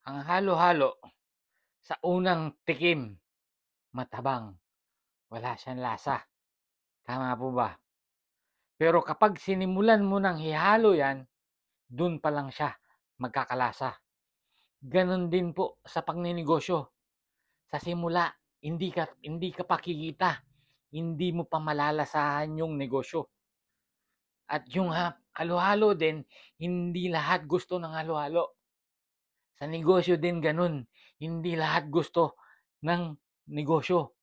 Ang halo-halo sa unang tikim, matabang, wala siyang lasa. Tama po ba? Pero kapag sinimulan mo ng ihalo yan, dun pa lang siya magkakalasa. Ganon din po sa pagninegosyo. Sa simula, hindi ka pa kikita. Hindi mo pa malalasahan yung negosyo. At yung halo-halo din, hindi lahat gusto ng halo-halo. Sa negosyo din ganun. Hindi lahat gusto ng negosyo.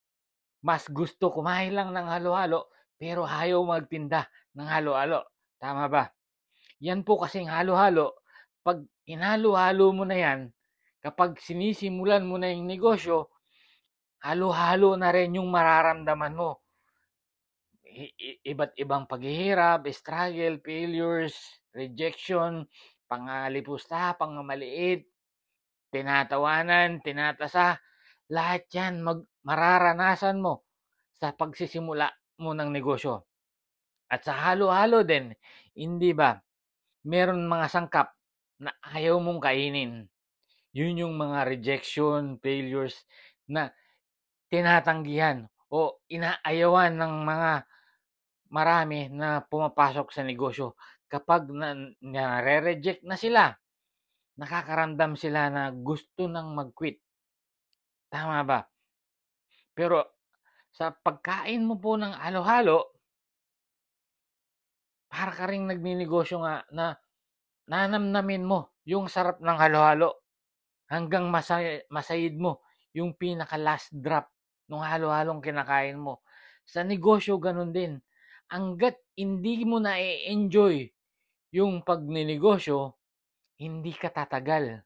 Mas gusto kumain lang ng halo-halo pero ayaw magtinda ng halo-halo. Tama ba? Yan po kasing halo-halo. Pag inhalo-halo mo na yan, kapag sinisimulan mo na yung negosyo, halo-halo na rin yung mararamdaman mo. Iba't ibang paghihirap, struggle, failures, rejection, pangalipusta, pangamaliit, tinatawanan, tinatasa, lahat yan mararanasan mo sa pagsisimula mo ng negosyo. At sa halo-halo din, hindi ba, meron mga sangkap na ayaw mong kainin. Yun yung mga rejection, failures na tinatanggihan o inaayawan ng mga marami na pumapasok sa negosyo. Kapag nare-reject na sila, nakakaramdam sila na gusto nang mag-quit. Tama ba? Pero sa pagkain mo po ng halo-halo, para ka ring nagninegosyo nga na nanamnamin mo yung sarap ng halo-halo hanggang masayid mo yung pinaka last drop ng halo-halong kinakain mo. Sa negosyo ganun din. Hanggat hindi mo na enjoy yung pagninegosyo, hindi ka tatagal.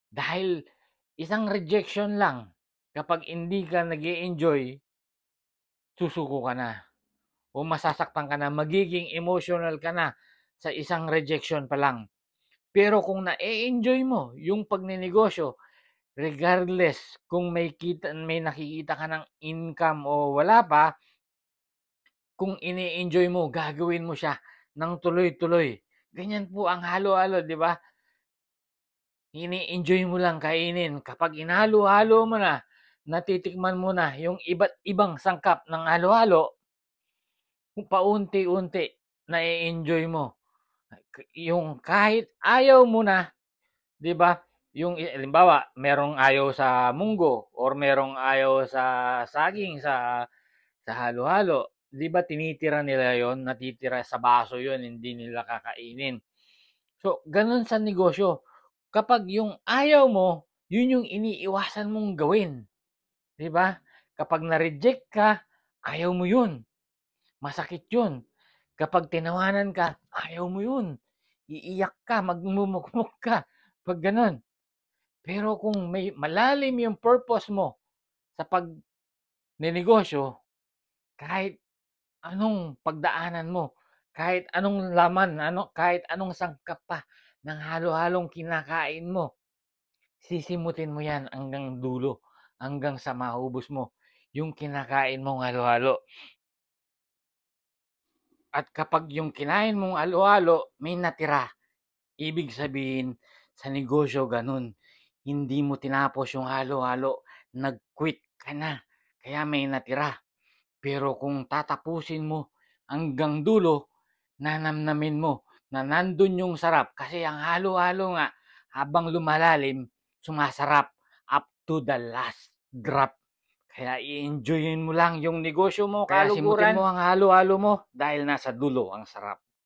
Dahil isang rejection lang, kapag hindi ka nag enjoy susuko ka na o masasaktan ka na, magiging emotional ka na sa isang rejection pa lang. Pero kung na-enjoy mo yung pagninegosyo, regardless kung may nakikita ka ng income o wala pa, kung ini-enjoy mo, gagawin mo siya ng tuloy-tuloy. Ganyan po ang halo-halo, di ba? Ini-enjoy mo lang kainin. Kapag inhalo-halo mo na, natitikman mo na yung iba't ibang sangkap ng halo-halo, kung paunti-unti na-enjoy mo. Yung kahit ayaw mo na, 'di ba? Yung halimbawa, merong ayaw sa munggo or merong ayaw sa saging sa halo-halo, 'di ba tinitira nila 'yon, natitira sa baso 'yon, hindi nila kakainin. So, ganun sa negosyo. Kapag yung ayaw mo, yun yung iniiwasan mong gawin, 'di ba? Kapag na-reject ka, ayaw mo 'yun. Masakit 'yun. Kapag tinawanan ka, ayaw mo 'yun. Iiyak ka, magmumukmok ka, 'pag gano'n. Pero kung may malalim yung purpose mo sa pagnenegosyo, kahit anong pagdaanan mo, kahit anong laman, kahit anong sangkap pa ng halo-halong kinakain mo, sisimutin mo yan hanggang dulo, hanggang sa maubos mo yung kinakain mong halo-halo. At kapag yung kinain mong halo-halo may natira, ibig sabihin sa negosyo ganun. Hindi mo tinapos yung halo-halo, nag-quit ka na, kaya may natira. Pero kung tatapusin mo hanggang dulo, nanamnamin mo na nandun yung sarap. Kasi ang halo-halo nga, habang lumalalim, sumasarap up to the last drop. Kaya i-enjoyin mo lang yung negosyo mo, kaya simutin mo ang halo-halo mo dahil nasa dulo ang sarap.